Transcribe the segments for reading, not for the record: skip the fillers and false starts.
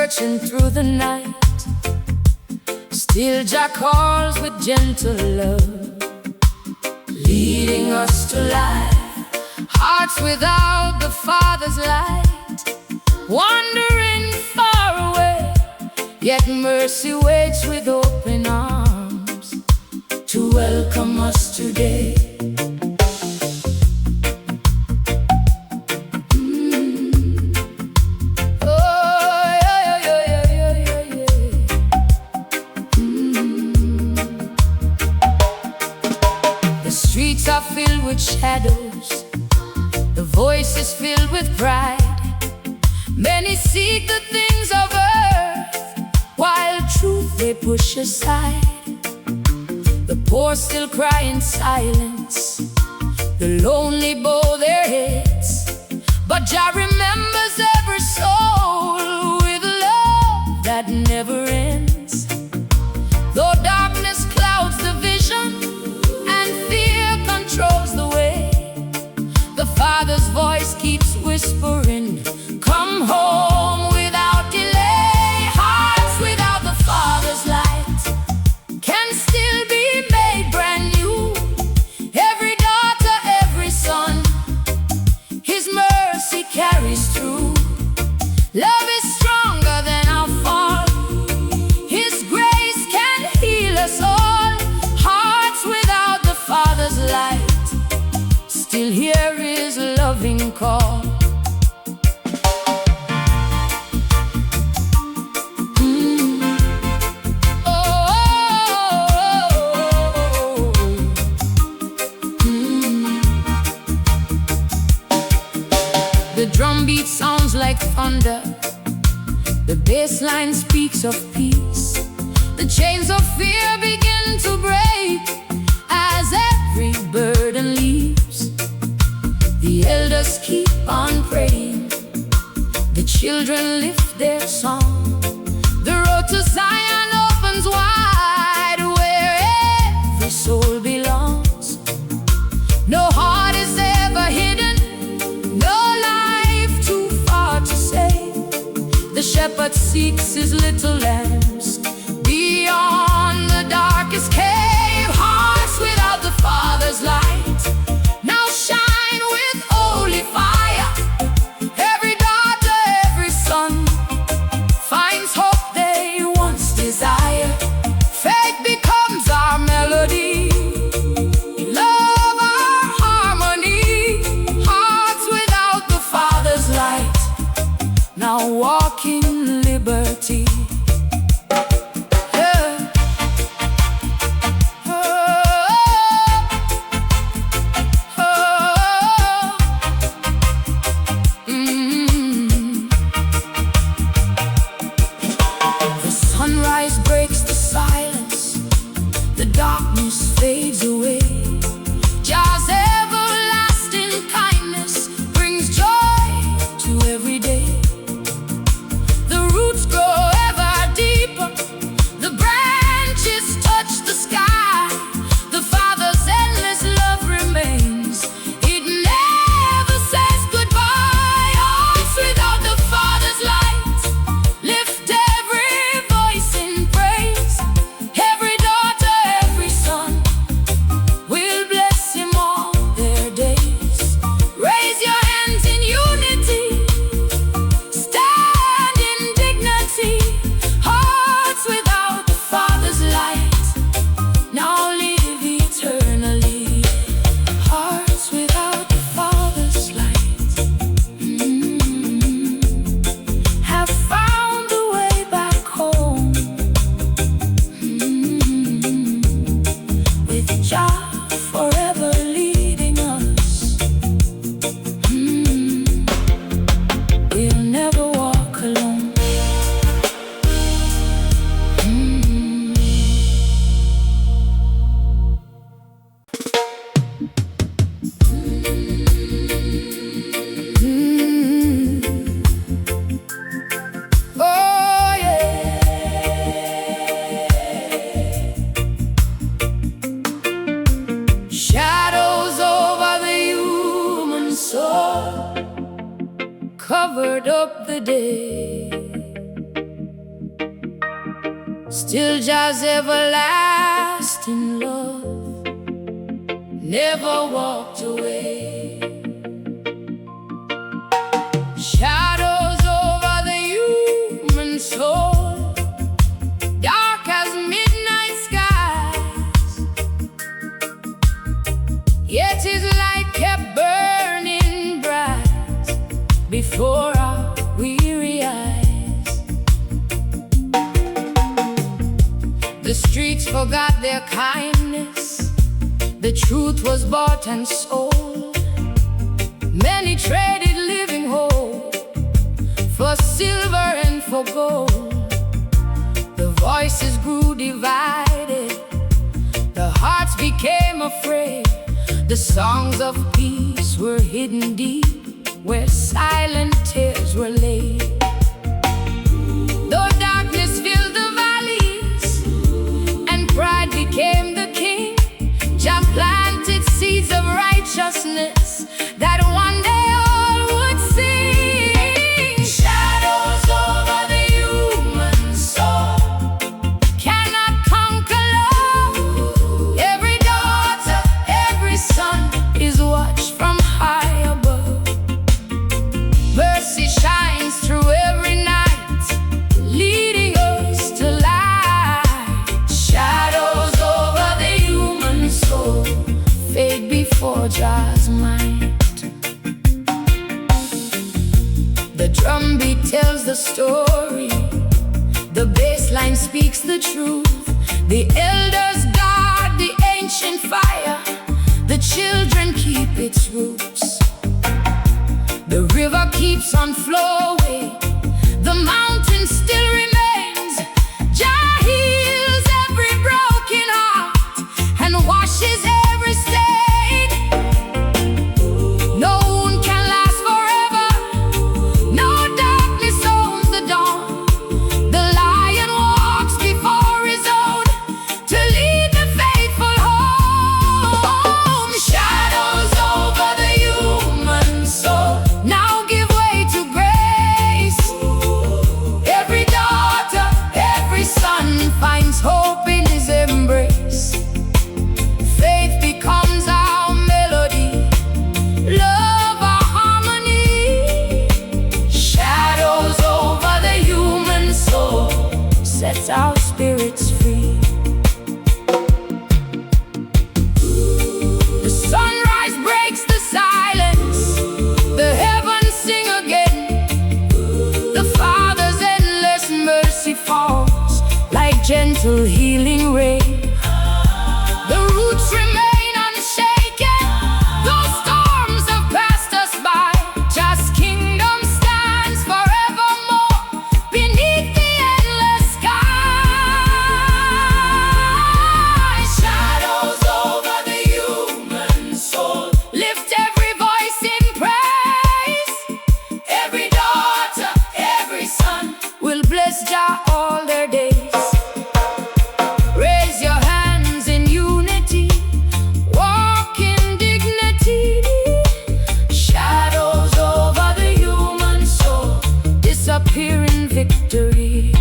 searching through the night, still Jah calls with gentle love, leading us to life. Hearts without the Father's light, wandering far away, yet mercy waits with open arms to welcome us today. Streets are filled with shadows, the voice is filled with pride. Many seek the things of earth, while truth they push aside. The poor still cry in silence, the lonely bow their heads, but Jah remembers every soul with love that never ends. Though darkness clouds the vision and fear controls the way, the Father's voice keeps whispering, come home without delay. Hearts without the Father's light can still be made brand new. Every daughter, every son, His mercy carries through. Love is stronger than our fall, His grace can heal us all. Hearts without the Father's light still hear His loving call. The drum beat sounds like thunder, the bassline speaks of peace. The chains of fear begin to break as every burden leaves. The elders keep on praying, the children lift their song. The road to Zion opens wide, where every soul belongs. No heart is ever hidden, no life too far to save. The shepherd seeks his little lambs beyond the darkest cave. Hearts without the Father's light now shine with holy fire. Every daughter, every son finds hope they once desired. Faith becomes our melody, love our harmony. Hearts without the Father's light now walk in liberty. Sunrise breaks the silence, the darkness fades away. Jah's everlasting kindness brings joy to every day. The roots grow ever Still Jah's everlasting love never walked away. Shadows over the human soul, dark as midnight skies, yet his light kept burning bright before our weary eyes. The streets forgot their kindness, the truth was bought and sold. Many traded living hope for silver and for gold. The voices grew divided, the hearts became afraid. The songs of peace were hidden deep where silent tears were laid. Though darkness filled the valleys and pride became the king, Jah planted seeds of righteousness that one day all would sing. Shadows over the human soul cannot conquer love. Every daughter, every son is watched from high above. Mercy shines through every night, leading us to light. Shadows over the human soul fade before Jah's might. The drumbeat tells the story, the bassline speaks the truth. The elders guard the ancient fire, the children keep its roots. The river keeps on flowing, the mountain still remains. Jah heals every broken heart and washes every stain. No wound can last forever, no darkness owns the dawn. The lion walks before his own to lead the faithful home. Shadows over the human soul now give way to grace. Every daughter, every son finds hope in his embrace. Faith becomes our melody, love our harmony. Shadows over the human soul sets our spirits free. The sunrise breaks the silence, the heavens sing again. The Father's endless mercy falls like gentle healing rain. The roots remain unshaken, though storms have passed us by. Jah's kingdom stands forevermore beneath the endless sky. Shadows over the human soul lift every voice in praise. Every daughter, every son will bless Jah all their days. Raise your hands in unity, walk in dignity. Shadows over the human soul disappear in victory.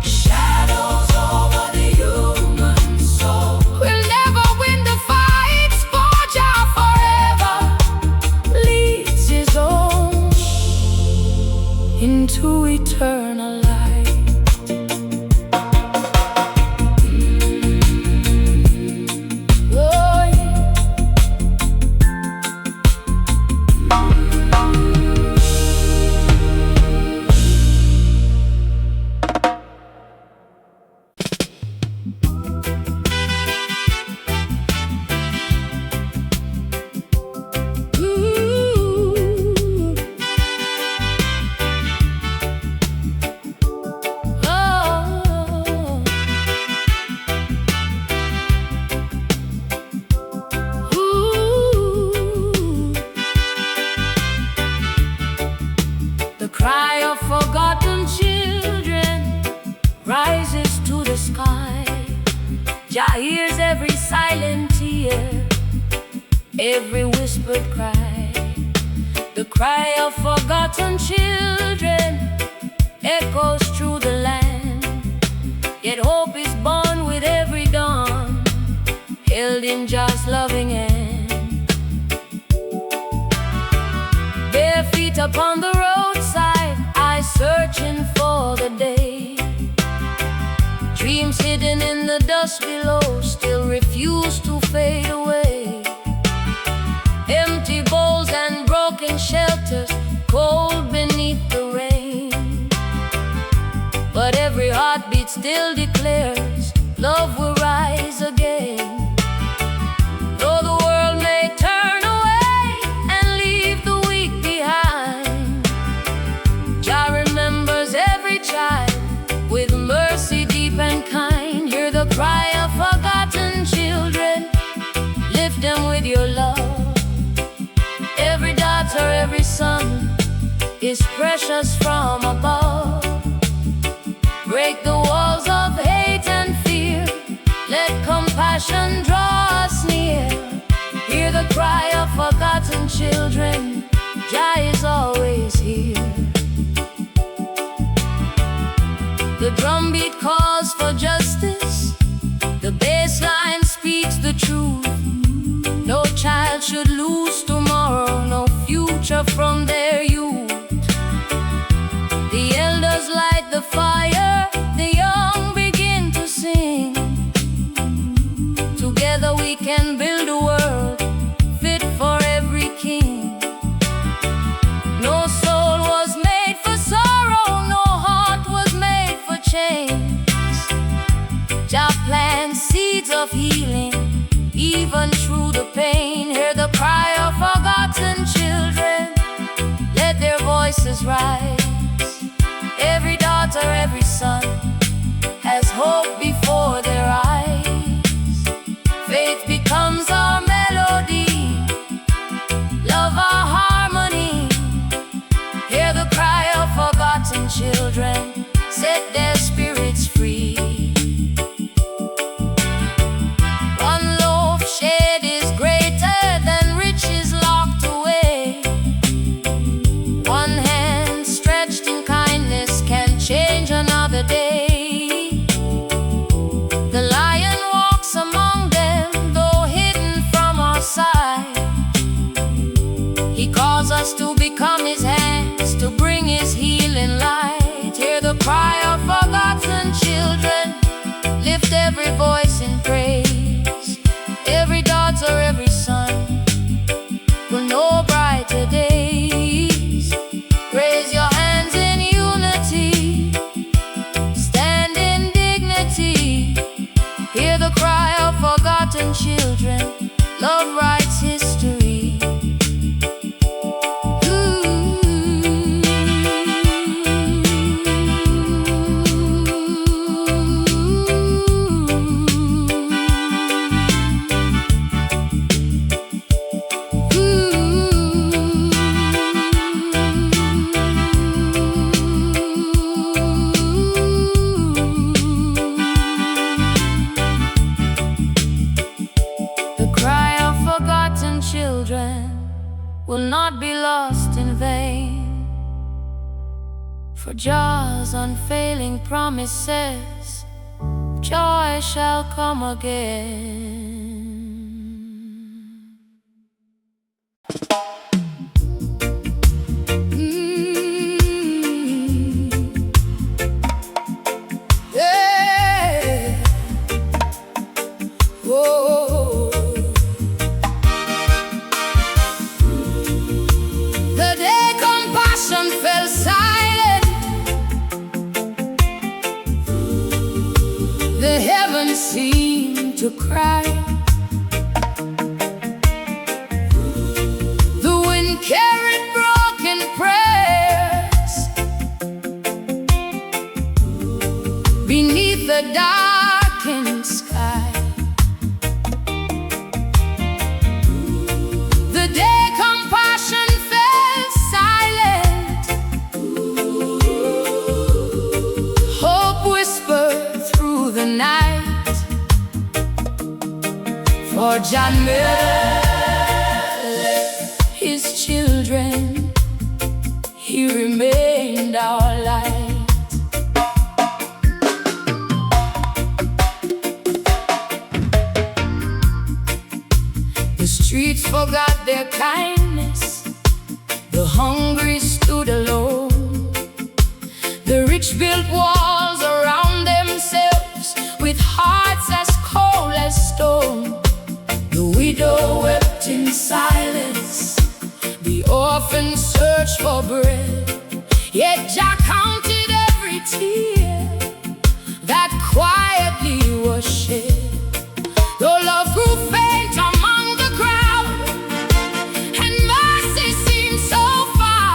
Shadows over the human soul will never win the fight, for Jah forever leads his own into eternal light. Oh, yeah. Ooh. Oh. Ooh. The cry of forgotten children rises to the sky. Jah hears every silent tear, every whispered cry. The cry of forgotten children echoes through the land, yet held in Jah's loving hand. Bare feet upon the roadside, eyes searching for the day. Dreams hidden in the dust below still refuse to fade away. Empty bowls and broken shelters, cold beneath the rain. But every heartbeat still declares love will rise again. Though the world may turn away and leave the weak behind, Jah remembers every child with mercy deep and kind. Hear the cry of forgotten children, lift them with your love. Every daughter, every son is precious from above. Break the walls of hate and fear, let compassion draw us near. Hear the cry of forgotten children, Jah is always here. The drumbeat calls for justice, the bassline speaks the truth. No child should lose tomorrow, no future from their youth. The elders light the fire, the young begin to sing. Together we can build a world fit for every king. No soul was made for sorrow, no heart was made for chains. Jah plants seeds of healing, even through the pain. Hear the cry of forgotten children, let their voices rise. Every daughter, every son has hope before their eyes. Faith becomes our melody, love our harmony. Hear the cry of forgotten children, set their spirits free. One loaf shared is greater than riches locked away. One hand stretched in kindness can change another day. The lion walks among them, though hidden from our sight. He calls us to become his hands, to bring his healing light. Hear the cry of forgotten children, lift every voice in praise. Every daughter, every son will know brighter days. Raise your hands in unity, stand in dignity. Hear the cry of forgotten children, love writes history. Will not be lost in vain, for Jah's unfailing promise says joy shall come again. Yeah. Whoa. The day compassion fell silent, the heavens seemed to cry. The wind carried broken prayers beneath the darkened sky. The day compassion fell silent, hope whispered through the night. For Jah left his children, he remained our light. streets forgot their kindness. The hungry stood alone. The rich built walls around themselves with hearts as cold as stone. The widow wept in silence. The orphan searched for bread. Yet Jah counted every tear that quietly was shed. Though love grew faint among the crowd and mercy seemed so far,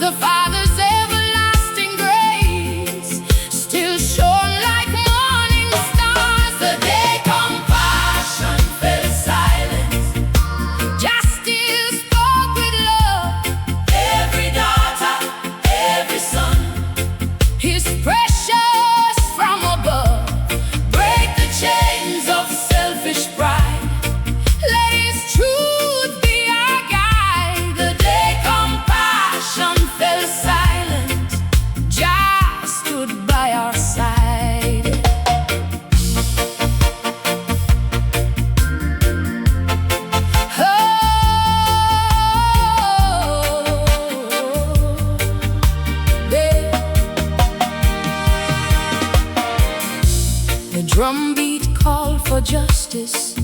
the Father's everlasting grace still shone like morning stars. The day compassion fell silent, Jah still spoke with love. Every daughter, every son, His precious from above. Break the chains of selfish pride. Let His truth be our guide. The day compassion fell silent, Jah stood by our side. Oh, yeah. The drumbeat called for justice.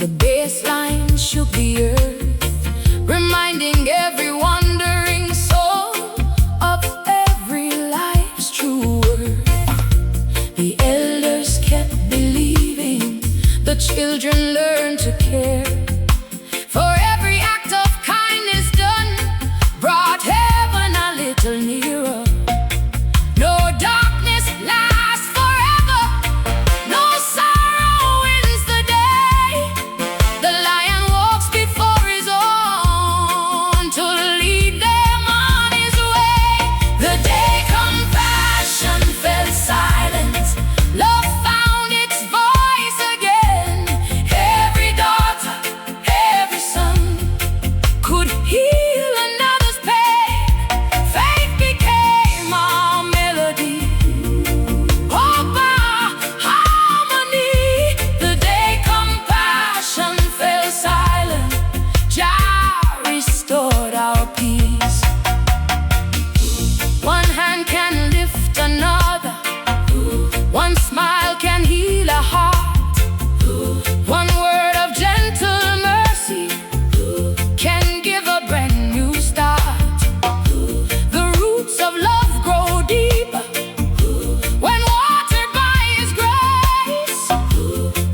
The bassline shook the earth, reminding every wandering soul of every life's true worth. The elders kept believing, the children learned to care. For every act of kindness done brought heaven a little nearer. No darkness lasts forever, no sorrow wins the day. The lion walks before his own to lead them on his way. The day compassion fell silent, love found its voice again. Every daughter, every son could heal another's pain. Faith became our melody, hope our harmony. The day compassion fell silent, Jah restored our peace. One hand can lift another, one smile can heal a heart, one word of gentle mercy can give a brand new start. The roots of love grow deeper when watered by His grace.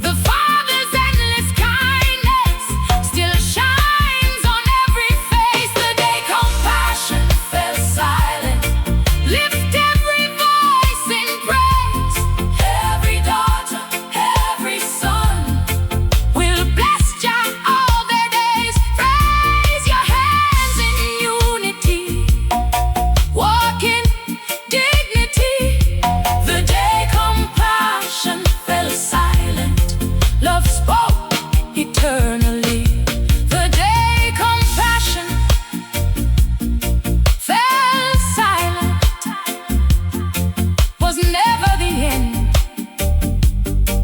The Father's endless kindness still shines on every face. The day compassion fell silent, lift every voice in praise. Every daughter, every son will bless Jah all their days. Raise your hands in unity, walk in dignity. The day compassion fell silent, love spoke eternally. The day compassion fell silent was never the end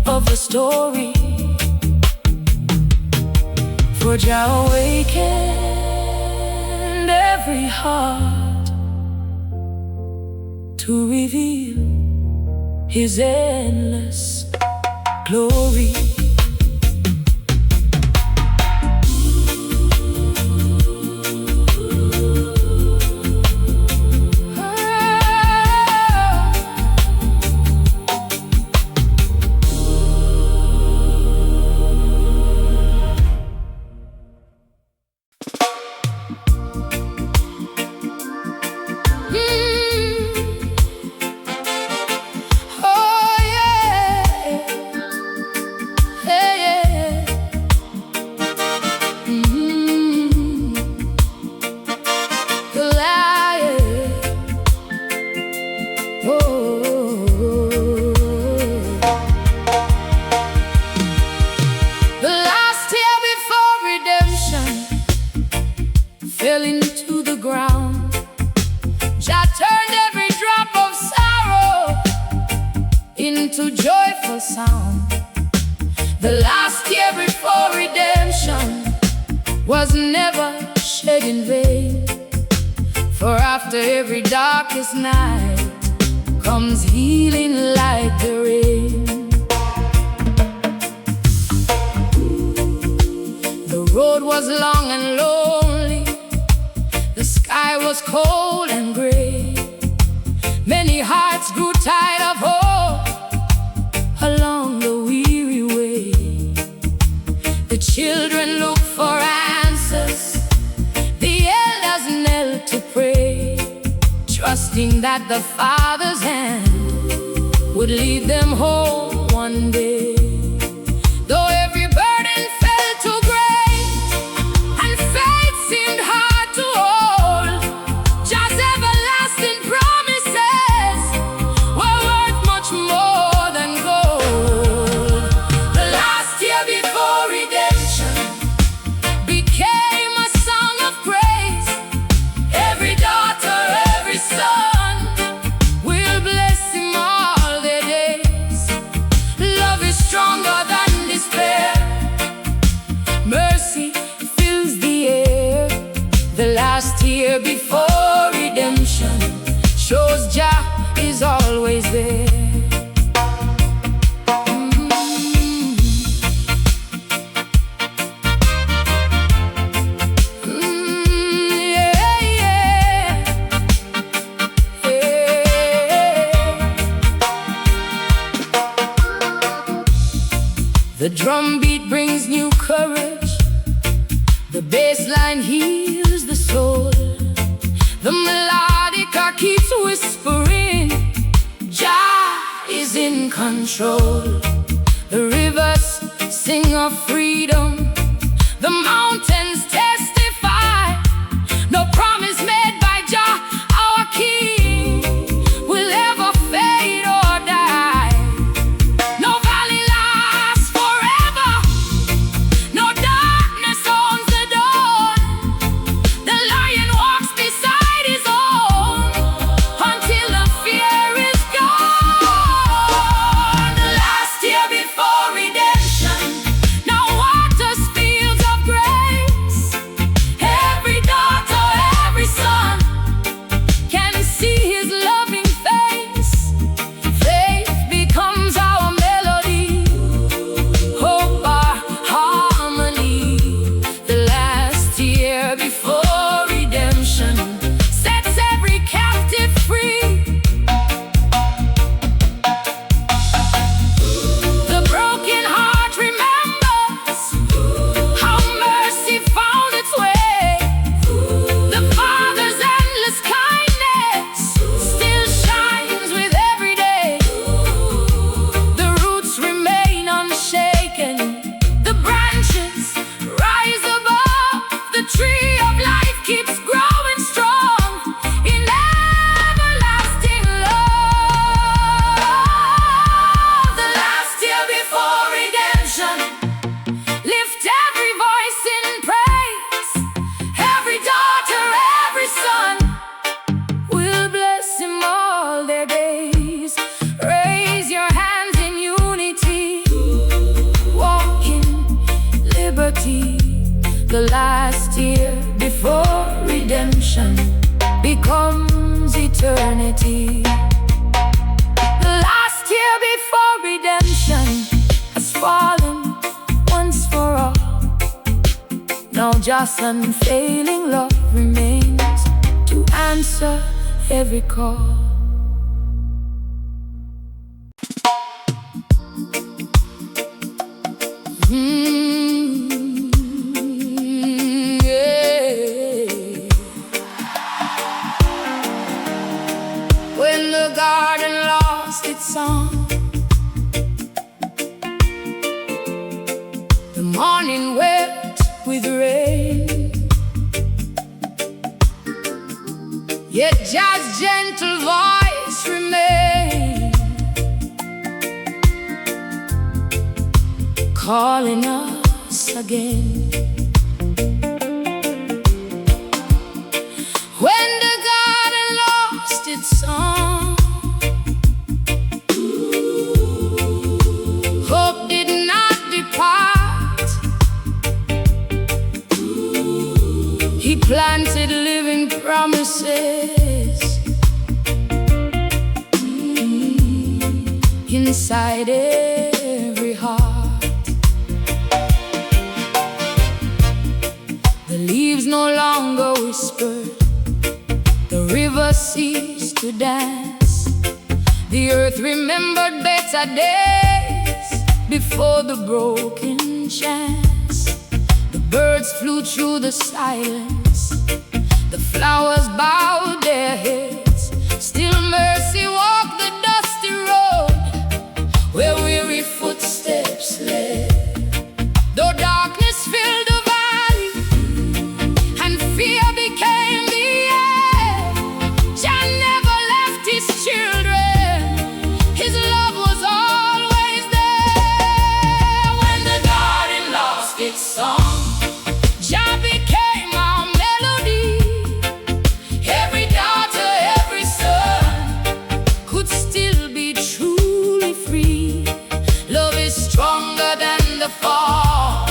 of the story. For Jah awakened every heart to reveal His endless glory. Oh yeah. into joyful sound. The last year before redemption, was never shed in vain. For after every darkest night comes healing like the rain. The road was long and lonely, the sky was cold and gray. Many hearts grew tired of hope along the weary way. The children looked for answers, the elders knelt to pray, trusting that the Father's hand would lead them home one day. Though every burden felt too great and faith seemed hard to hold, just everlasting promises were worth much more than gold. The last year before redemption became a song of praise. Every daughter, every son will bless him all their days. Love is stronger than despair, mercy fills the air. The last year before redemption shows Jah is always there. The drum beat brings new courage, the bassline heals the soul. The melodica keeps whispering, Jah is in control. The rivers sing of freedom, the mountains testify. No promise made by Jah, our King, will ever fade or die. No valley lasts forever, no darkness owns the dawn. The lion walks beside his own until the fear is gone. The last year before redemption, now waters fields of grace. Every daughter, every son can see his loving face. Faith becomes our melody, hope our harmony. The last year before redemption sets every captive free. The broken heart remembers how mercy found its way. The Father's endless kindness still shines with every day. The roots remain unshaken, the branches rise above. The tree of life keeps growing strong in everlasting love. The last year before redemption, lift every voice in praise. Every daughter, every son will bless him all their days. Raise your hands in unity, walk in liberty. The last year before redemption becomes eternity. The last year before redemption has fallen once for all. Now just unfailing love remains to answer every call. Yeah. When the garden lost its song, the morning wept with rain, yet Jah's gentle voice remained, calling us again. When the garden lost its song, hope did not depart. inside every heart. The leaves no longer whisper, the river ceased to dance. The earth remembered better days before the broken chance. The birds flew through the silence, the flowers bowed their heads. Still mercy walked the dusty road where weary footsteps led. Though darkness filled the valley and fear became the air, Jah never left his children. His love was always there. When the garden lost its song, Jah became our melody. Every daughter, every son could still be truly free. Love is stronger than the fall,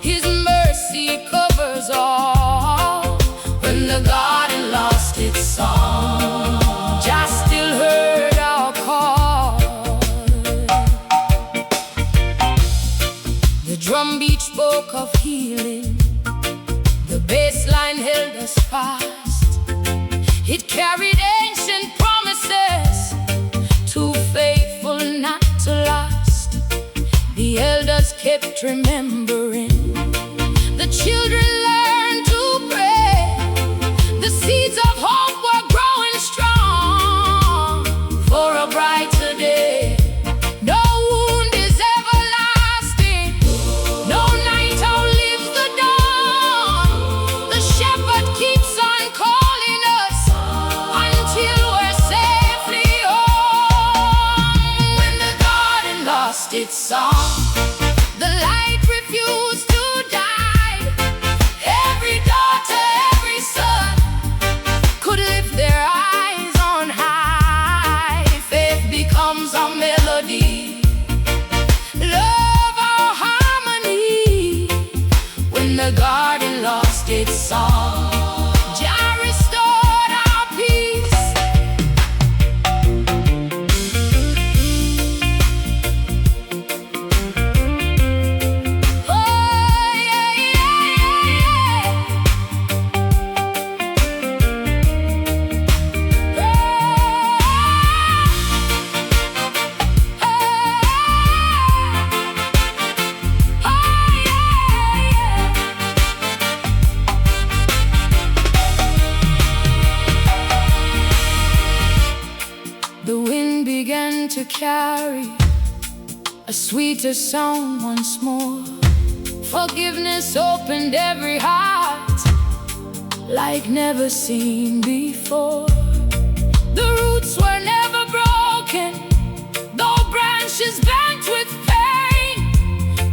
His mercy covers all. When the garden lost its song, Jah still heard our call. The drum beat spoke of healing, the bassline held us fast. It carried ancient promises, too faithful not to last. The elders kept remembering, the children learned to pray. The seeds of hope were growing strong for a brighter day. No wound is everlasting, no night outlives the dawn. The shepherd keeps on calling us until we're safely home. When the garden lost its song, the light refused to die. Every daughter, every son could lift their eyes on high. Faith becomes a melody, love our harmony. When the garden lost its song, Jah restored our peace. Oh, yeah, yeah, yeah, The wind began to carry a sweeter song once more. Forgiveness opened every heart like never seen before. The roots were never broken, though branches bent with pain.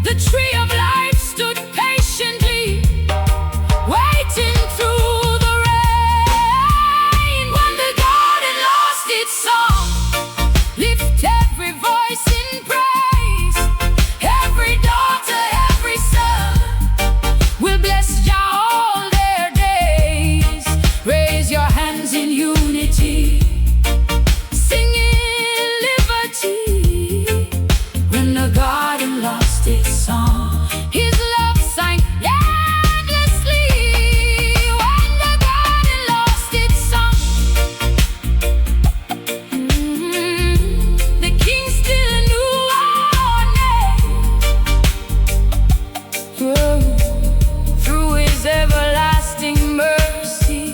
The tree of life stood patiently, waiting through the rain. When the garden lost its song, lift every voice in praise. Every daughter, every son will bless Jah all their days. Raise your hands in unity, singing liberty. When the garden lost its song, His love sang endlessly. When the garden lost its song, the king still knew our name. Through His everlasting mercy,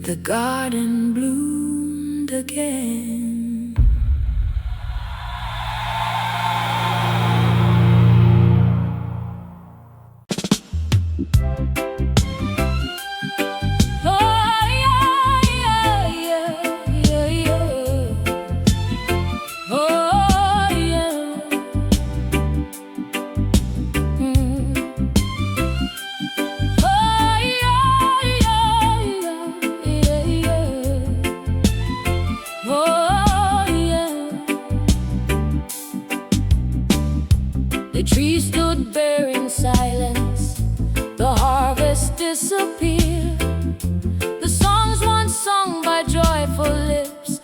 the garden bloomed again. Oh, yeah, yeah, yeah, yeah, yeah. Oh, yeah. Oh, yeah, yeah, yeah, yeah. Oh, yeah. The tree stood bare in silence, the harvest disappeared. The songs once sung by joyful lips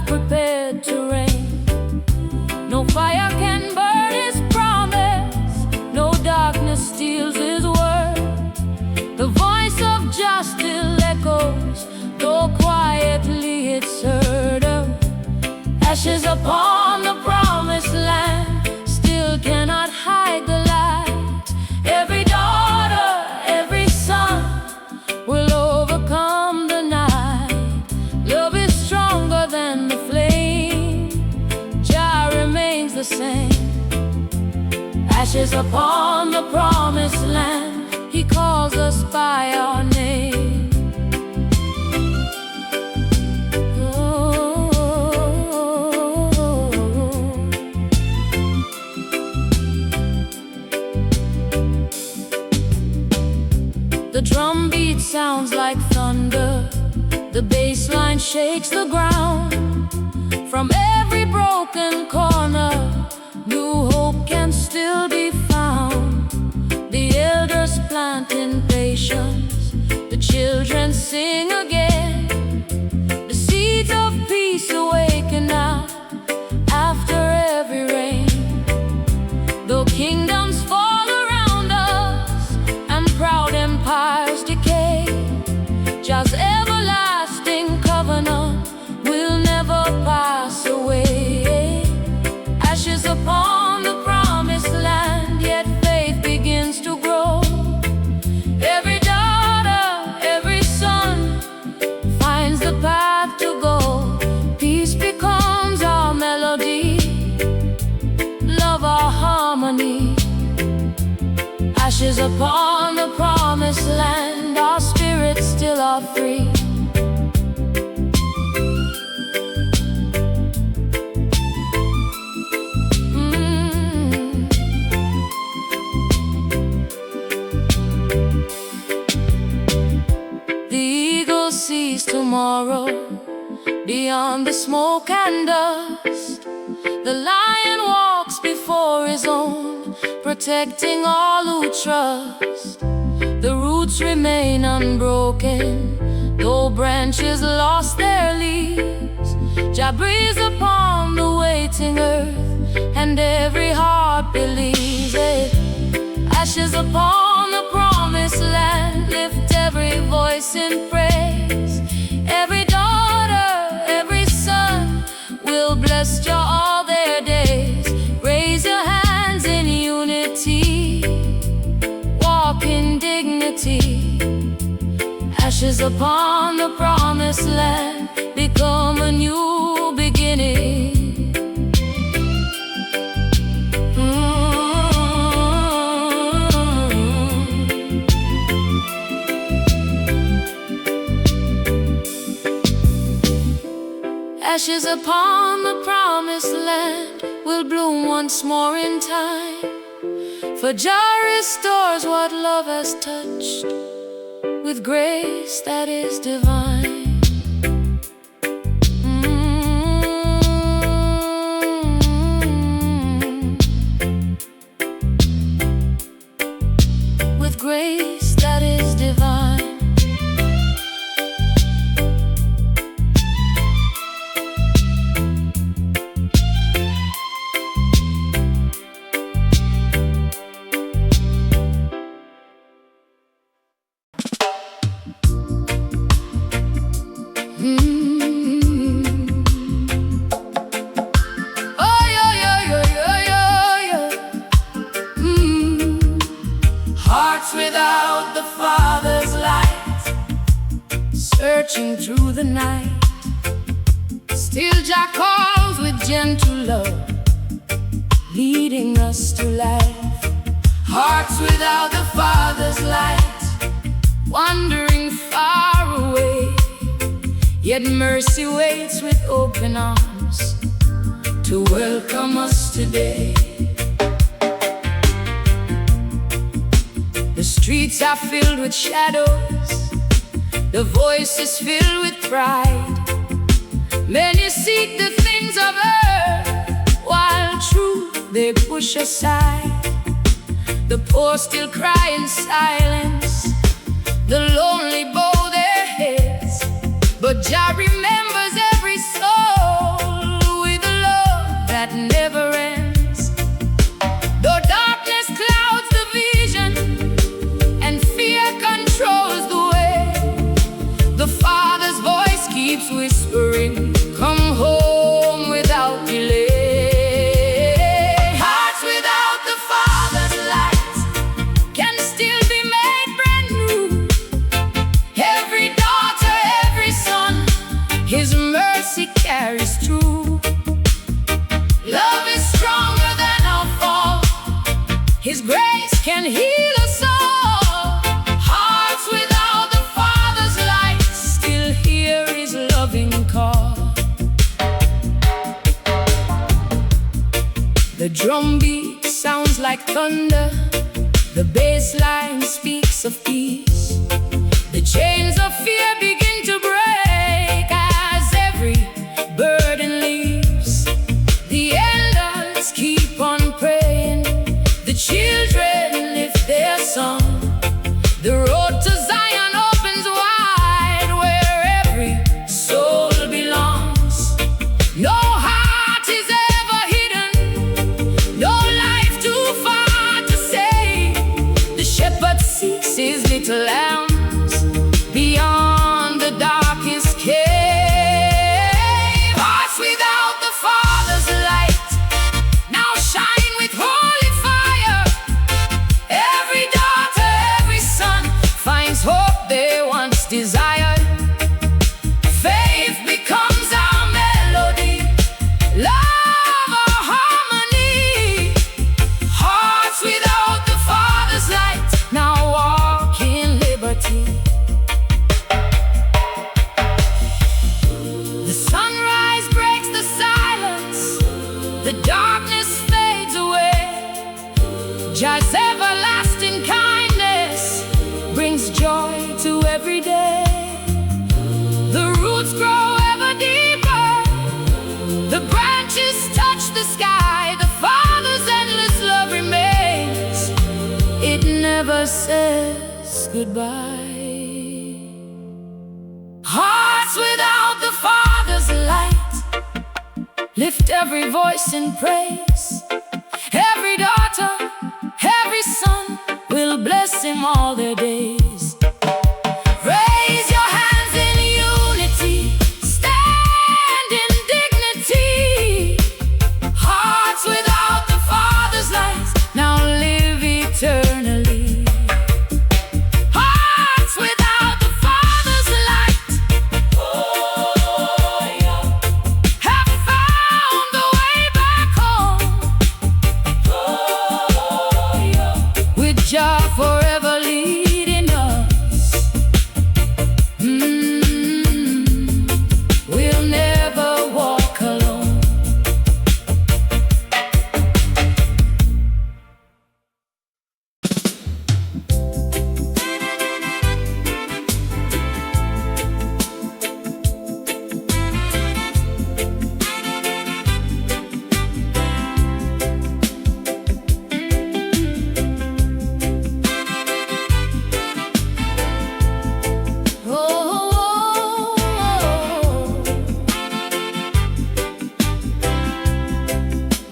prepared to reign. No fire can burn His promise, no darkness steals His word. The voice of just still echoes, though quietly it's heard of. Ashes upon the promised land still cannot hide the light. Every daughter, every son will overcome the night. Love is stronger than the flame. Jah remains the same. Ashes upon the promised land, He calls us by our name. The drum beat sounds like thunder, the bass line shakes the ground. From every broken corner, new hope can still be found. The elders plant in patience, the children sing again. The seeds of peace awaken now, after every rain. Though kingdoms fall around us, and proud empires decay, Jah's everlasting covenant will never pass away. Ashes upon the promised land, yet faith begins to grow. Every daughter, every son finds the path to go. Peace becomes our melody, love our harmony. Ashes upon the promised land, our spirits still are free. The eagle sees tomorrow beyond the smoke and dust. The lion walks before his own, protecting all who trust. The roots remain unbroken, though branches lost their leaves. Jah breathes upon the waiting earth, and every heart believes it. Ashes upon the promised land, lift every voice in praise. Every daughter, every son will bless Jah all their days. Raise your hands in unity, walk in dignity. Ashes upon the promised land, become a new beginning. Ashes upon the promised land will bloom once more in time. For Jah restores what love has touched with grace that is divine. With grace that is divine. Hearts without the Father's light, searching through the night. Still Jah calls with gentle love, leading us to life. Hearts without the Father's light, wandering far away, yet mercy waits with open arms to welcome us today. The streets are filled with shadows, the voice is filled with pride. Many seek the things of earth, while truth they push aside. The poor still cry in silence, the lonely bow their heads, but Jah remembers every soul. mercy carries through. Love is stronger than our fall. His grace can heal us all. Hearts without the Father's light still hear His loving call. The drum beat sounds like thunder. The bass line speaks of peace. The chains of fear begin to break as every burden leaves. The elders keep on praying. The children lift their song. The road to Zion opens wide where every soul belongs. No heart is ever hidden, no life too far to save. The shepherd seeks his little lambs beyond the darkest cave. Hearts without the Father's light now shine with holy fire. Every daughter, every son finds hope they once desired. Faith becomes our melody, love our harmony. Hearts without the Father's light now walk in liberty. The sunrise breaks the silence, the darkness fades away. Just everlasting kindness brings joy to every day. The roots grow ever deeper, the branches touch the sky. The Father's endless love remains, it never says goodbye. Hearts without the Father's light lift every voice in praise. Every daughter, every son will bless Him all their days. Raise your hands in unity, stand in dignity. Hearts without the Father's light now live eternally. Hearts without the Father's light have found the way back home. With Jah forever leading us, we'll never walk alone.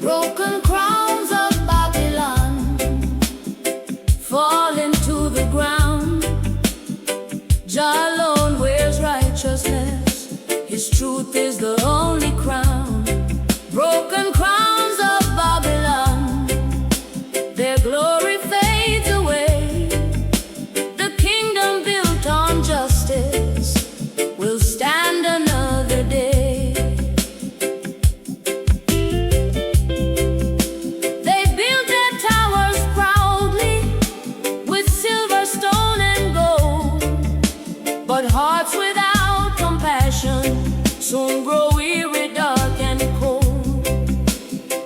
Broken crowns of Babylon fall into the ground. Jah alone wears righteousness, His truth is the only crown. Broken crowns of Babylon, their glory fades away. The kingdom built on justice will stand another day. They built their towers proudly with silver, stone, and gold, but hearts without compassion soon grow weary, dark, and cold.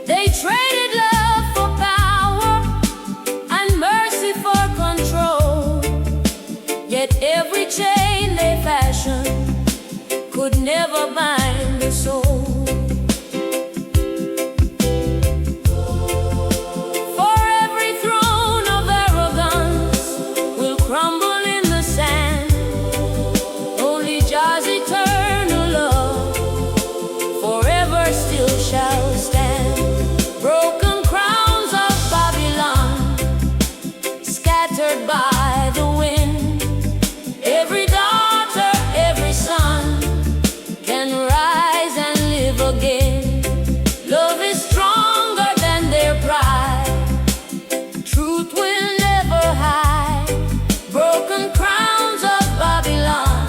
They traded love for power and mercy for control, yet every chain they fashioned could never bind the soul. For every throne of arrogance will crumble in the sand. Only Jah's eternal love forever still shall stand. Broken crowns of Babylon scattered by the wind. Every daughter, every son can rise and live again. Love is stronger than their pride, truth will never hide. Broken crowns of Babylon,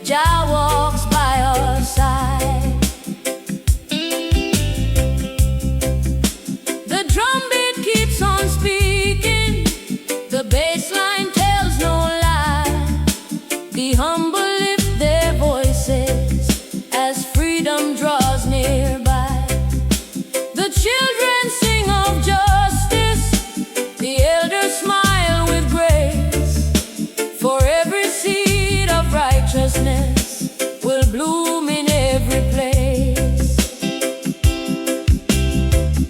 Jah walks by our side. freedom draws nearby. The children sing of justice, the elders smile with grace, for every seed of righteousness will bloom in every place.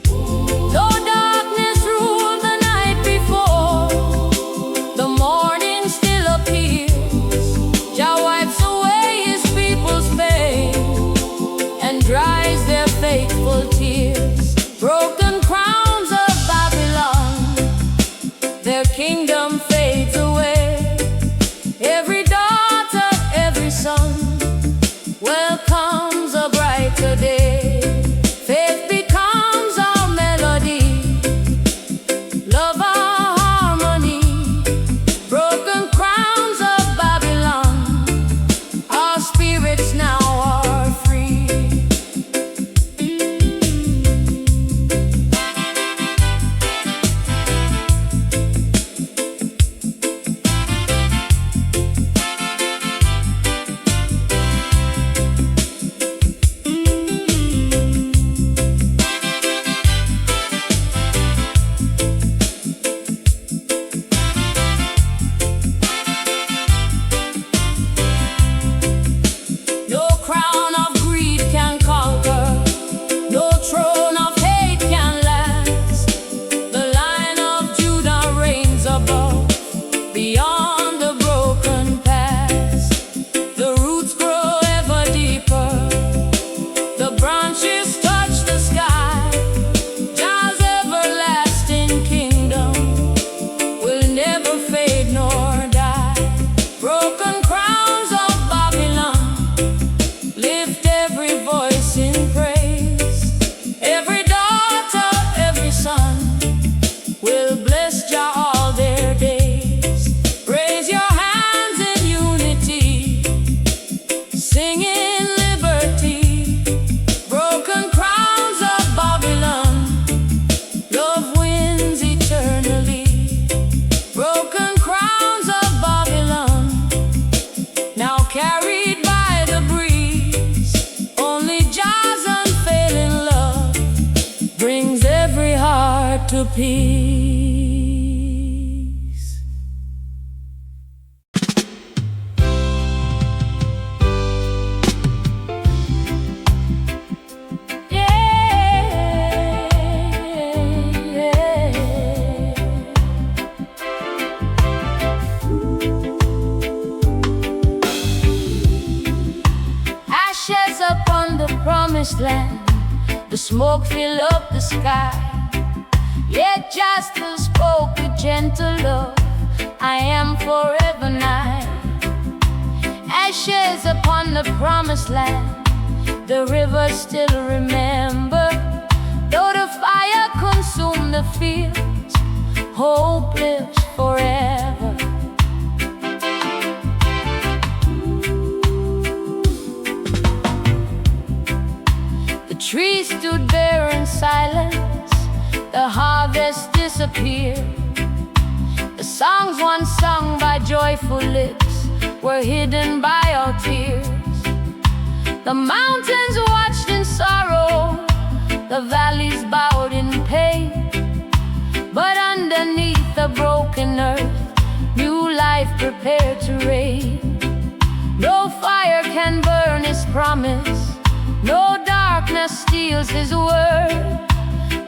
Though darkness ruled the night before, the morning still appears. Jah wipes away his people's pain and dries their faithful tears. Broken crowns of Babylon, their kingdom fades away. Every daughter, every son welcomes a brighter day. Faith becomes our melody, love our harmony. Broken crowns of Babylon, our spirits now are free. No crown of greed can conquer, no throne of hate can last. The Lion of Judah reigns above, beyond the broken past. The roots grow ever deeper, the branches touch the sky. Jah's everlasting kingdom will never fade nor die. Broken crowns of Babylon lift every voice in praise. Every daughter, every son will bless Jah all their days. Raise your hands in unity, sing in liberty. Broken crowns of Babylon, love wins eternally. Broken crowns of Babylon, now carried by the breeze. Only Jah's unfailing love brings every heart to peace. Ashes upon the promised land, the smoke fill up the sky. Yet Jah still spoke with gentle love, I am forever nigh. Ashes upon the promised land, the rivers still remember. Though the fire consumed the fields, hope lives forever. The trees stood bare in silence, the harvest disappeared. The songs once sung by joyful lips were hidden by our tears. The mountains watched in sorrow, the valleys bowed in pain. But underneath the broken earth, new life prepared to reign. No fire can burn his promise, no darkness steals his word.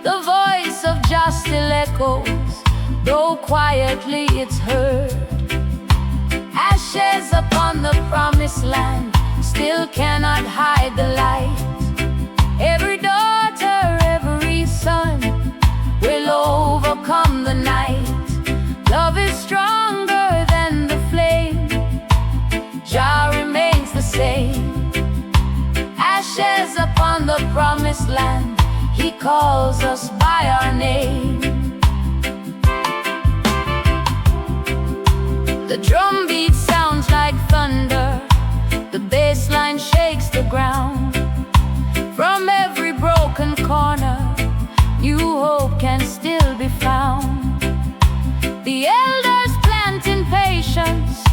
The voice of Jah still echoes, though quietly it's heard. Ashes upon the promised land still cannot hide the light. Every daughter, every son will overcome the night. Love is stronger than the flame, Jah remains the same. Ashes upon the promised land, he calls us by our name. The drum beat sounds like thunder, the bass line shakes the ground. From every broken corner, new hope can still be found. The elders plant in patience,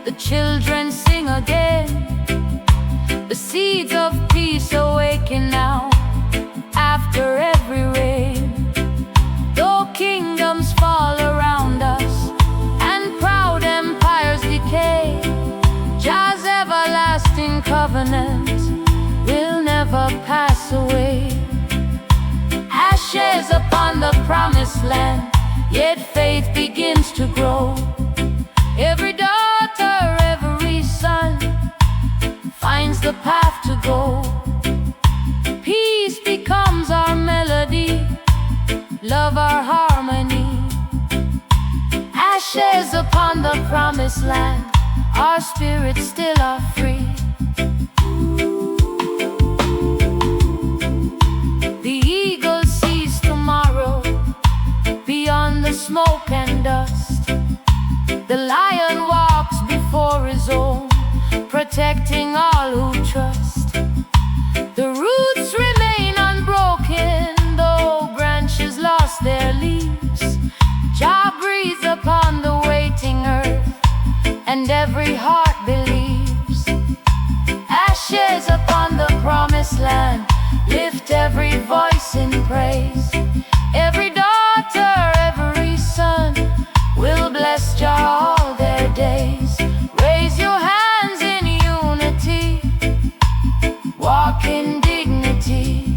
the children sing again. The seeds of peace never pass away. Ashes upon the promised land, yet faith begins to grow. Every daughter, every son finds the path to go. Peace becomes our melody, love our harmony. Ashes upon the promised land, our spirits still are free. The eagle sees tomorrow beyond the smoke and dust. The lion walks before his own, protecting all who trust. The roots remain unbroken, though branches lost their leaves. Jah breathes upon the waiting earth, and every heart believes. Ashes upon the promised land, lift every voice in praise. Every daughter, every son will bless Jah all their days. Raise your hands in unity, walk in dignity.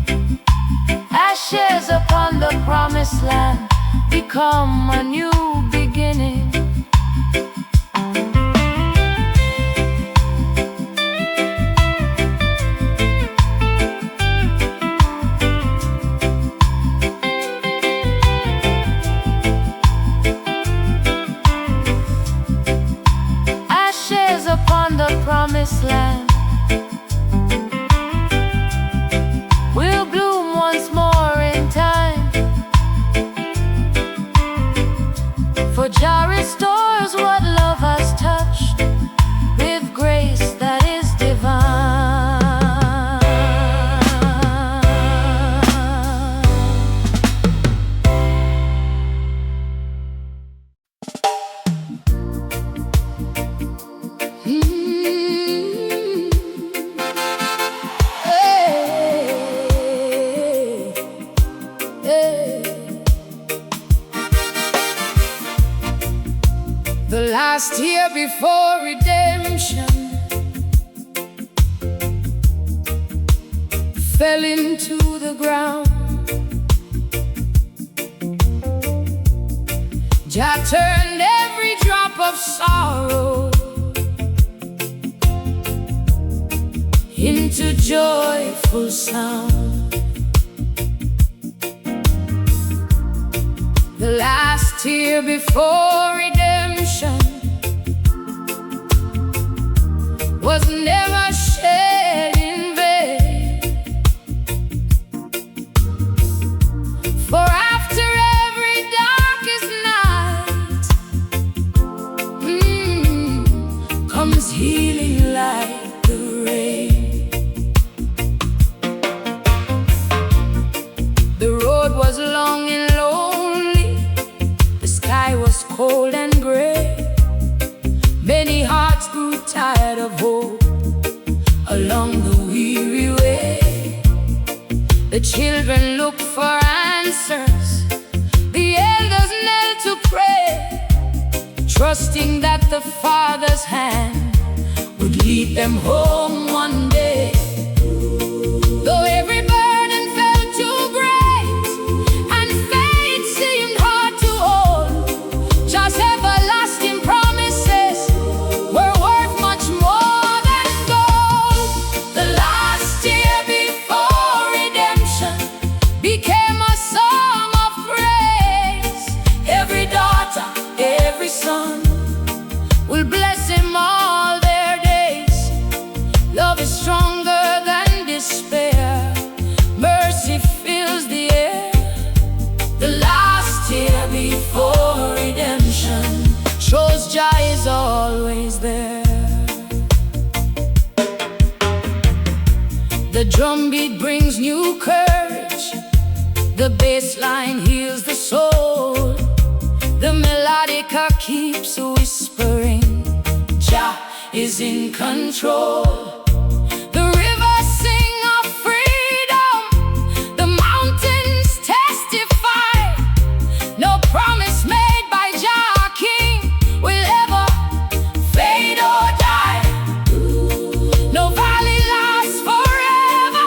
Ashes upon the promised land, become a new beginning. Ashes upon the promised land will bloom once more in time. For Jah restores what love has touched with grace that is divine. The last year before redemption fell into the ground. Jah turned every drop of sorrow into joyful sound. The last year before redemption was never shed in vain. For after every darkest night comes healing like the rain. The road was long and lonely, the sky was cold and gray. Many hearts grew tired of hope along the weary way. The children looked for answers, the elders knelt to pray, trusting that the Father's hand would lead them home one day. Though every burden felt too great and fate seemed hard to hold, Jah's everlasting promises were worth much more than gold. The last year before redemption became a song of praise. Every daughter, every son will bless him all their days. Love is stronger than despair, mercy fills the air. The last year before redemption shows Jah is always there. The drumbeat brings new courage, the bassline heals the soul. The melodica keeps whispering, Jah is in control. The rivers sing of freedom, the mountains testify. No promise made by Jah King will ever fade or die. No valley lasts forever,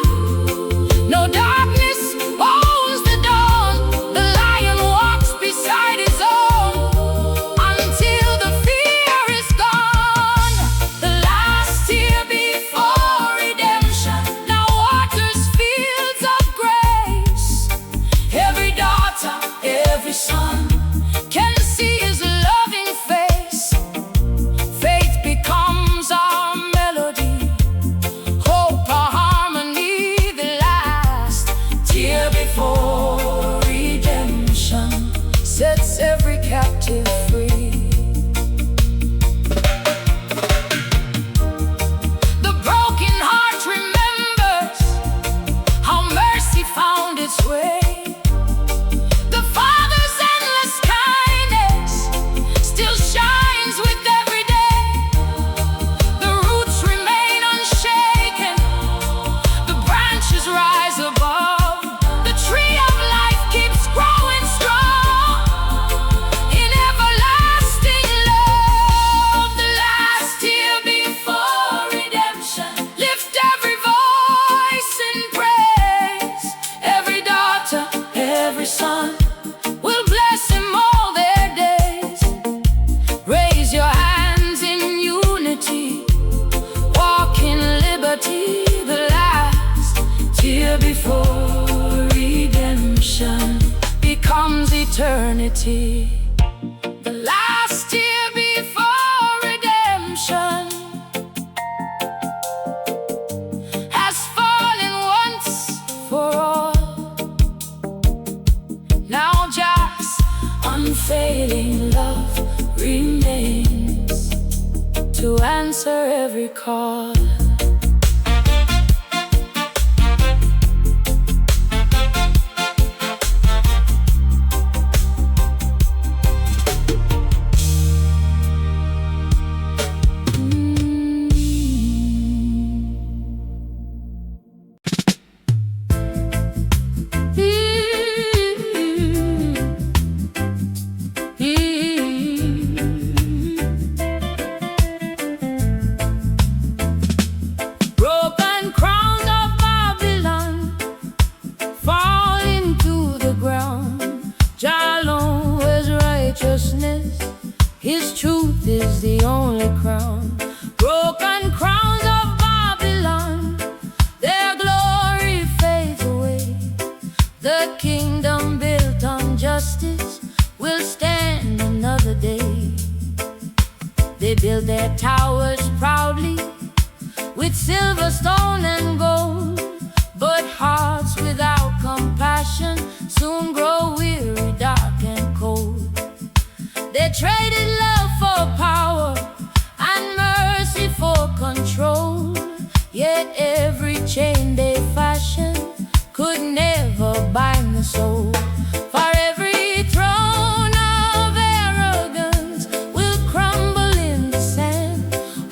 redemption will bless him all their days. Raise your hands in unity, walk in liberty. The last tear before redemption becomes eternity. The last tear before redemption has fallen once for all. Now just unfailing love remains to answer every call. His truth is the only crown. Broken crowns of Babylon, their glory fades away. The kingdom built on justice will stand another day. They build their towers proudly with silver, stone, and gold, but hearts without compassion soon grow weary, dark, and cold. They traded love for power and mercy for control. Yet every chain they fashioned could never bind the soul. For every throne of arrogance will crumble in the sand.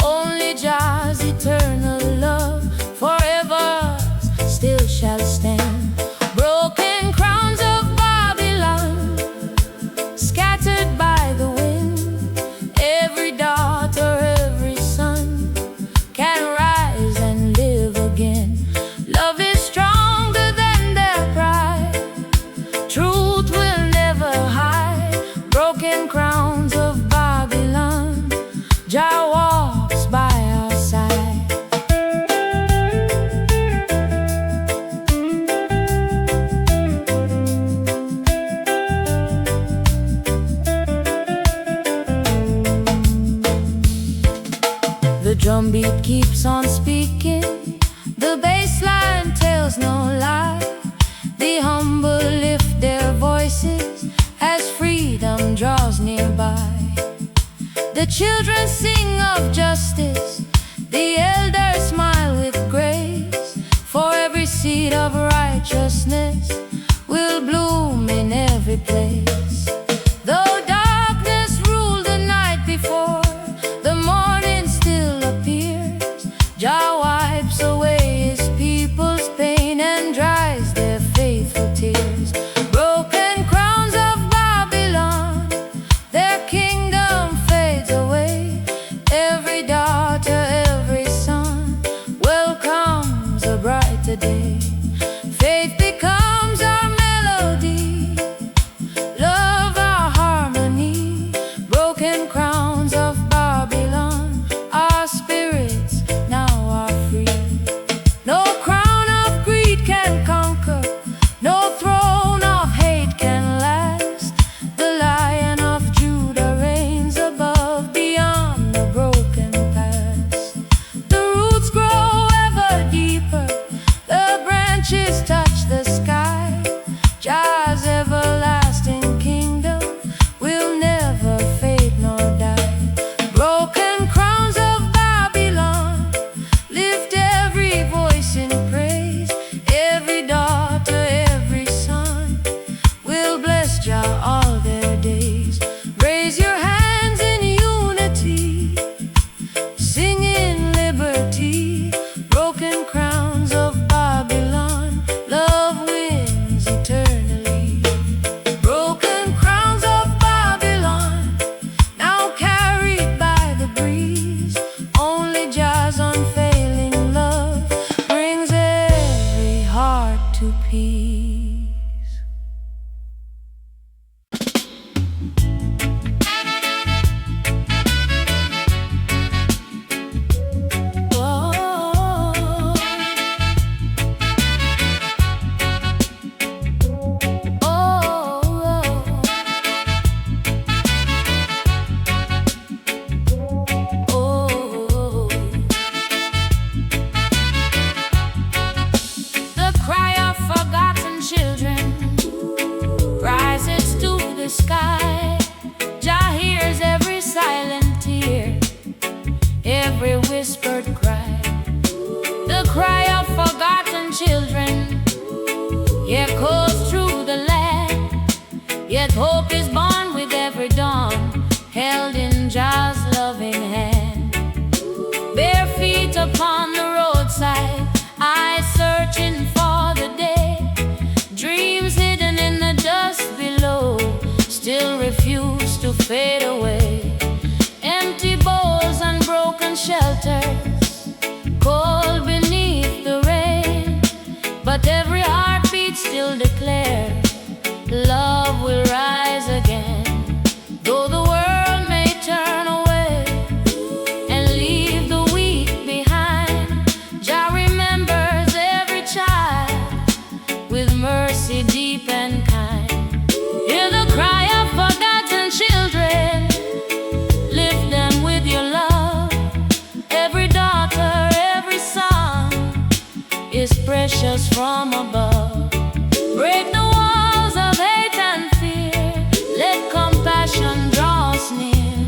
Only Jah's eternal love forever still shall stand. Broken crowns of Babylon, scattered by the wind, every daughter, every son can rise and live again. Love is stronger than their pride, truth will never hide. Broken crowns of Babylon, Jah walks by our side. The drumbeat keeps on speaking, the bassline tells no lie. The humble lift their voices as freedom draws nearby. The children sing of justice, the elders smile with grace. For every seed of righteousness will bloom in every place. Though darkness ruled the night before, the morning still appears. Jah wipes away his people's pain and dries their faithful tears. Broken crowns of Babylon, their kingdom fades away. Every daughter, every son welcomes a brighter day. Faith becomes our melody, love our harmony. Broken crowns of Babylon, our spirits now are free. No crown of greed can conquer, no throne of hate can last. The Lion of Judah reigns above, beyond the broken past. The roots grow ever deeper, the branches touch the sky. Jah's everlasting kingdom will never fade nor die. Broken crowns of Babylon, lift every voice in praise. Every daughter, every son will bless Jah all their days. Raise your hands in unity, sing in liberty. Broken crowns of Babylon, love wins eternally. Broken crowns of Babylon, now carried by the breeze. Only Jah's unfailing love brings every heart to peace. echoes through the land. Yet hope is born with every dawn, held in Jah's loving hand. Bare feet upon the roadside, eyes searching for the day. Dreams hidden in the dust below still refuse to fade away. Empty bowls and broken shelters, cold beneath the rain. But every heartbeat still declares love will rise again. Though the world may turn away and leave the weak behind, Jah remembers every child with mercy deep and kind. Hear the cry of forgotten children, lift them with your love. Every daughter, every son is precious from above. Break the walls of hate and fear, let compassion draw us near.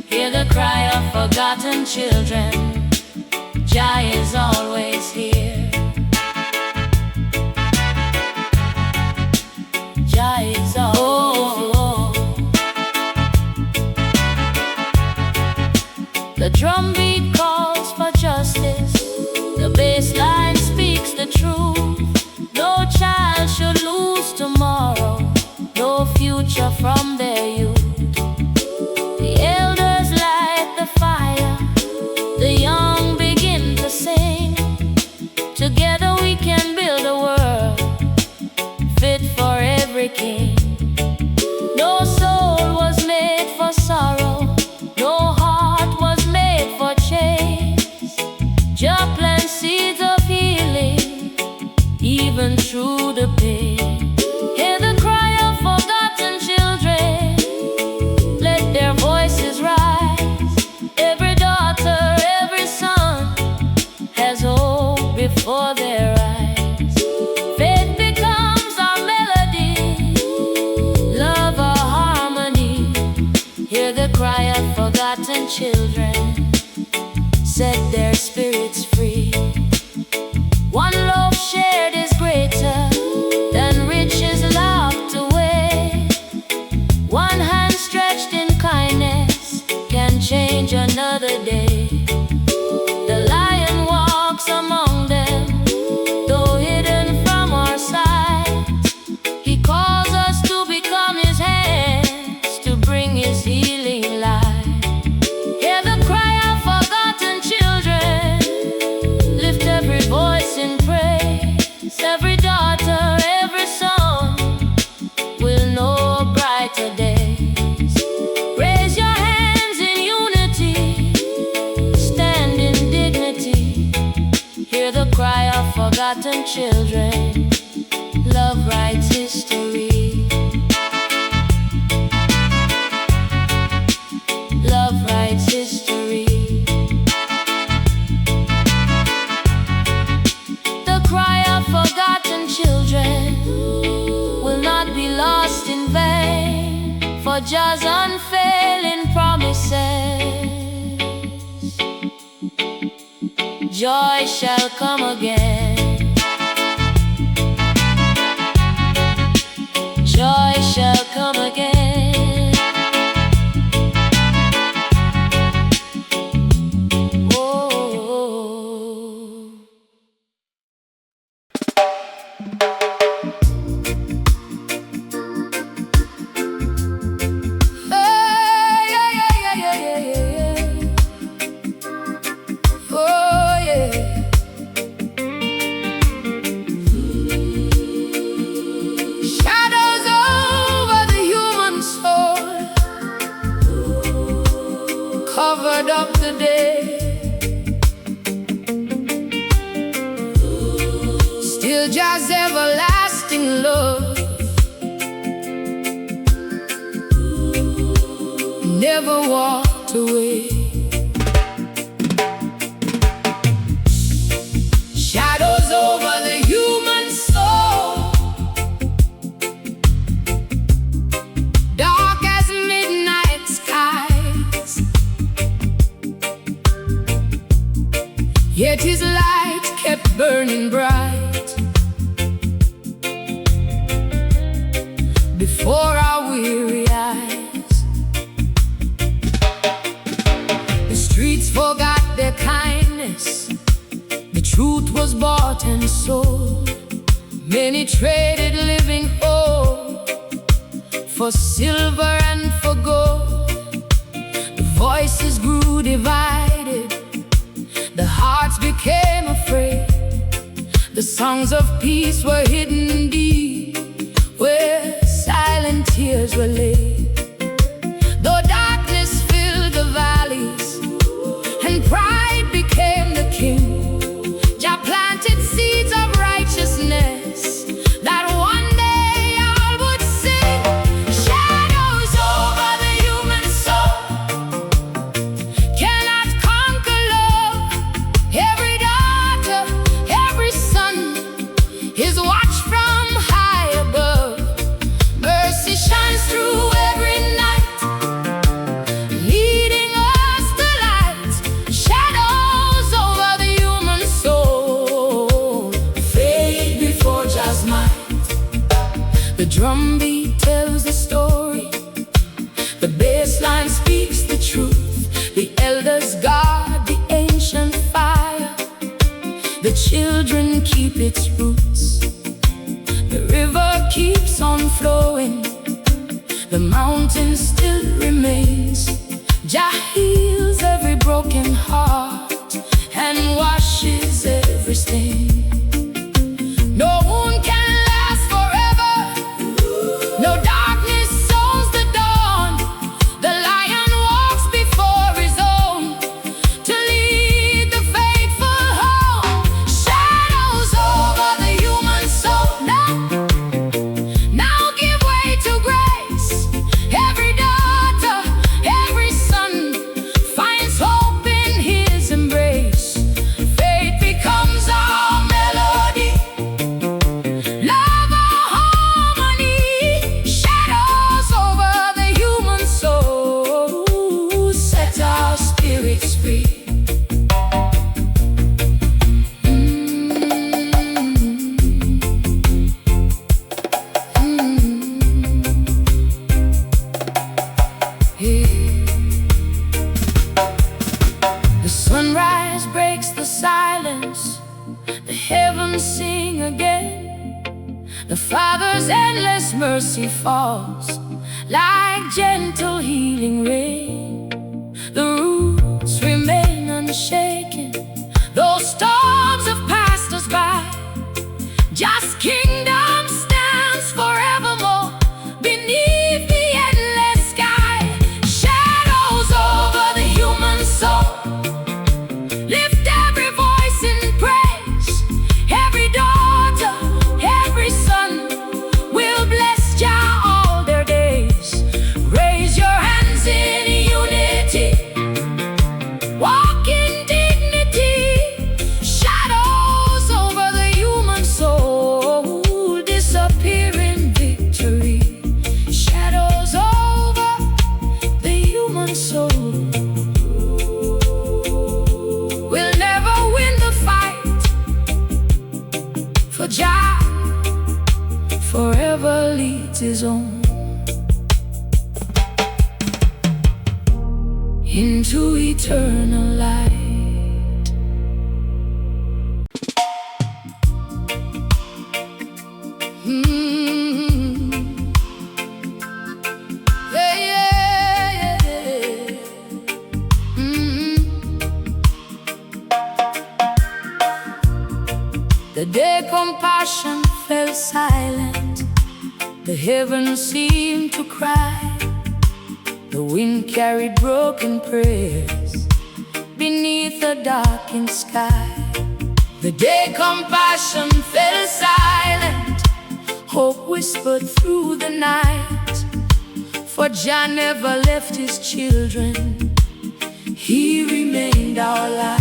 Hear the cry of forgotten children, Jah is always here. Jah is always here. The drumbeat calls for justice, the bassline speaks the truth. No child should lose tomorrow, no future from their youth. The elders light the fire, the young begin to sing. Together we can build a world fit for every king. No soul was made for sorrow, no heart was made for chains. Jah plant seeds of healing, even through the pain. Hear the cry of forgotten children, let their voices rise. Every daughter, every son has hope before their eyes. Faith becomes our melody, love our harmony. Hear the cry of forgotten children, set their spirits free. One love shared is greater than riches locked away. One hand stretched in kindness can change another day. The lion walks among them, though hidden from our sight. He calls us to become his hands, to bring his healing light. Hear the cry of forgotten children, lift every voice in praise. Every daughter, every son will know brighter days. Raise your hands in unity, stand in dignity. Hear the cry of forgotten children, love writes history. Love writes history. The cry of forgotten children will not be lost in vain, for Jah's unfailing promises, joy shall come again. Joy shall come again. Oh. Covered up the day, still Jah's everlasting love never walked away. Shadows over the human soul, dark as midnight skies, yet his light kept burning bright. Many traded living hope for silver and for gold. The voices grew divided, the hearts became afraid. The songs of peace were hidden deep, where silent tears were laid. Though darkness filled the valleys and pride became the king, Jah planted seeds of righteousness that one day all would sing. Shadows over the human soul cannot conquer love. Every daughter, every son is watched from high above. Mercy shines through every night, leading us to light. Shadows over the human soul fade before Jah's might. The drumbeat tells the story, the bassline speaks the truth. The elders guard the ancient fire, the children keep its roots. The river keeps on flowing, the mountain still remains. Jah heals every broken heart and washes every stain. No wound can last forever, no darkness owns the dawn. The lion walks before his own to lead the faithful home. Shadows over the human soul now give way to grace. Every daughter, every son finds hope in his embrace. Faith becomes our melody, love our harmony. Shadows over the human soul set our spirits free. The sunrise breaks the silence, the heavens sing again. The Father's endless mercy falls like gentle healing rain. The roots remain unshaken, though storms have passed us by. Just kingdom stands forevermore beneath the endless sky. Shadows over the human soul lift every voice in praise. Every daughter, every son will bless Jah all their days. Raise your hands in unity, walk in dignity. Shadows over the human soul disappear in victory. Shadows over the human soul will never win the fight, for Jah forever leads his own into eternal light. Yeah, yeah, yeah. The day compassion fell silent, the heavens seemed to cry. The wind carried broken prayers beneath a darkened sky. The day compassion fell silent, hope whispered through the night. For Jah never left his children, he remained our light.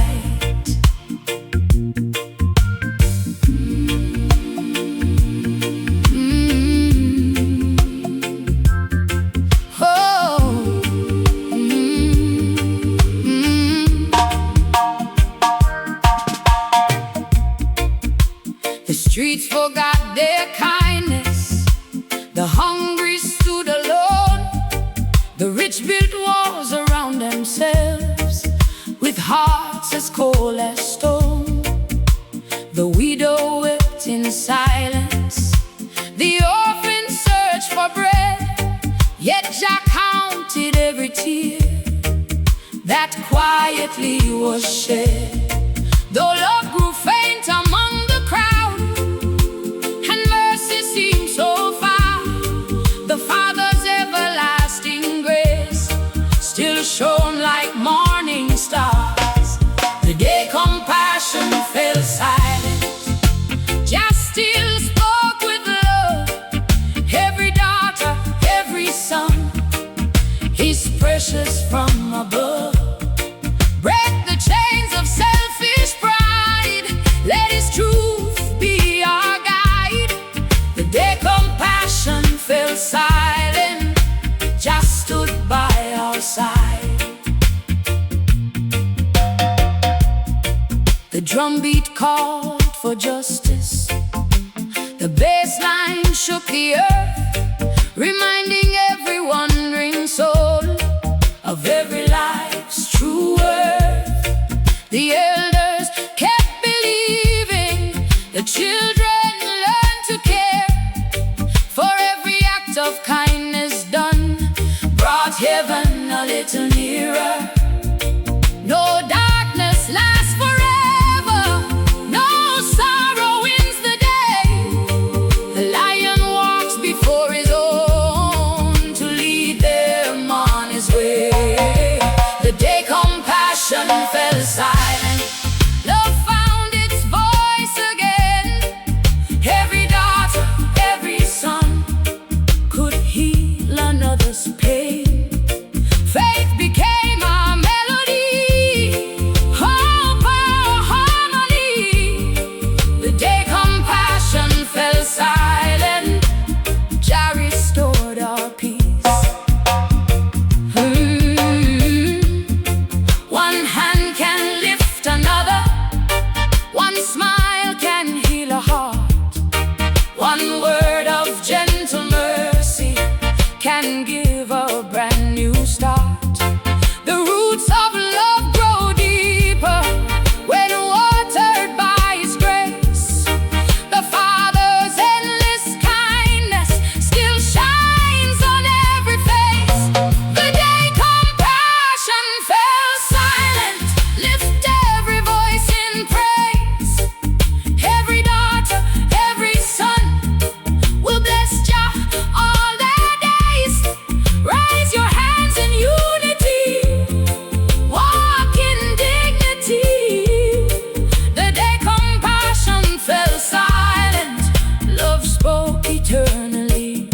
The streets forgot their kindness, the hungry stood alone. The rich built walls around themselves, with hearts as cold as stone. The widow wept in silence, quietly was shared. Though love grew faint among the crowd, and mercy seemed so far, the Father's everlasting grace still shone like morning stars. The day compassion fell silent, Jah still spoke with love. Every daughter, every son, He's precious from above. Break the chains of selfish pride, let His truth be our guide. The day compassion fell silent, Jah stood by our side. The drumbeat called for justice, the bassline shook the earth, reminding every wandering soul of every life's true worth. The elders kept believing, the children learned to care, for every act of kindness done brought heaven a little nearer. No darkness lasts forever, no sorrow wins the day. The lion walks before his own to lead them on his way. The day compassion fell silent, love found its voice again. Every daughter, every son could heal another's pain. Faith became our melody, hope our harmony. The day compassion fell silent, Jah restored our peace. One hand can lift another, one smile can heal a heart, one word of gentle mercy can give a brand new start. The roots of love grow deeper when watered by His grace. The Father's endless kindness still shines on every face. The day compassion fell silent, lift every voice in praise. Every daughter, every son will bless Jah all their days. Raise your hands in unity, walk in dignity. The day compassion fell silent, love spoke eternally.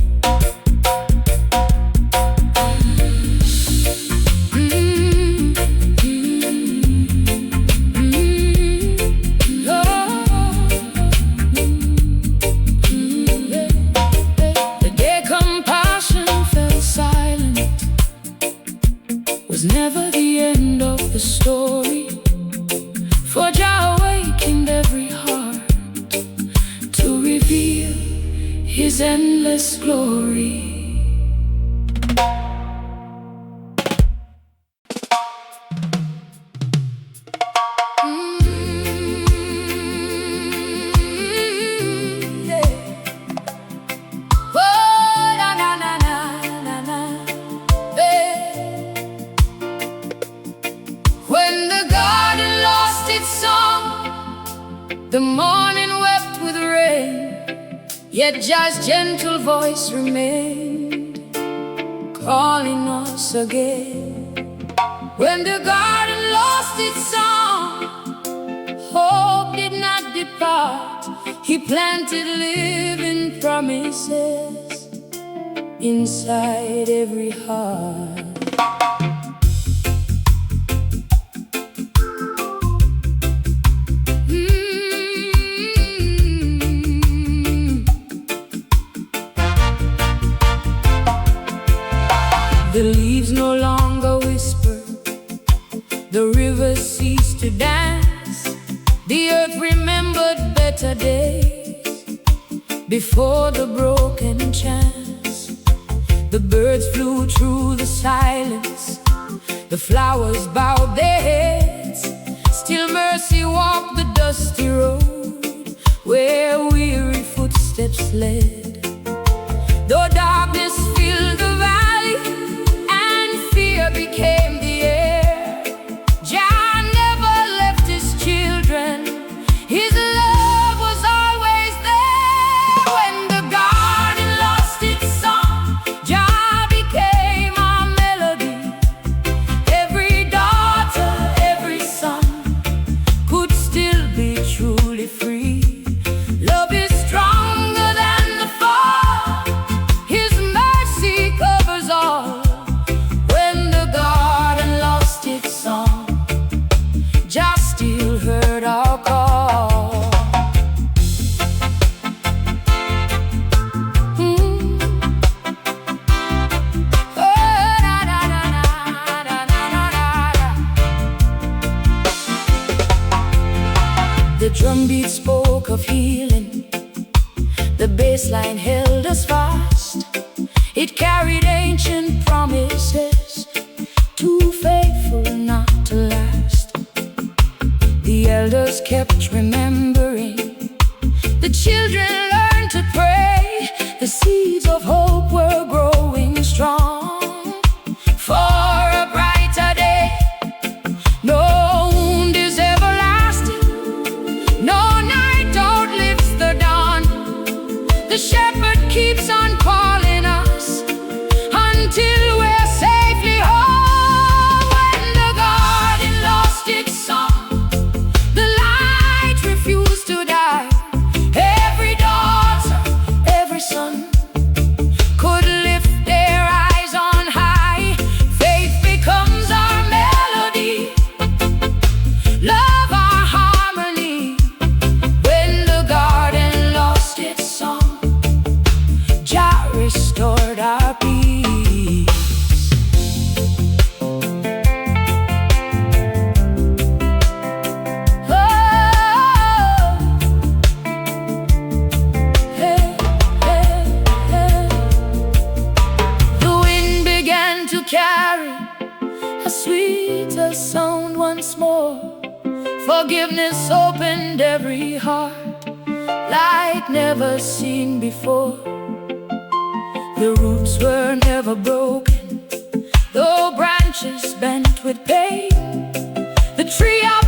The day compassion fell silent was never the end of the story, for Jah awakened every heart to reveal His endless glory. When the garden lost its song, the morning wept with rain, yet Jah's gentle voice remained, calling us again. When the garden lost its song, hope did not depart. He planted living promises inside every heart. The leaves no longer whisper, the rivers ceased to dance. The earth remembered better days before the broken chance. The birds flew through the silence, the flowers bowed their heads. Still mercy walked the dusty road where weary footsteps led. Though darkness filled the valley and fear became the air, The bassline held us fast. It carried ancient promises, too faithful not to last. The elders kept remembering, the children learned to pray. The seeds of hope were growing strong for a brighter day. No wound is everlasting, no night outlives the dawn. The shepherd keeps on calling us until we're safely home. When the garden lost its song, the light refused to die. Every daughter, every son could lift their eyes on high. Faith becomes our melody, love our harmony. When the garden lost its song, Jah restored our peace. Oh, hey, hey, hey. The wind began to carry a sweeter sound once more. Forgiveness opened every heart like never seen before. The roots were never broken, though branches bent with pain. The tree of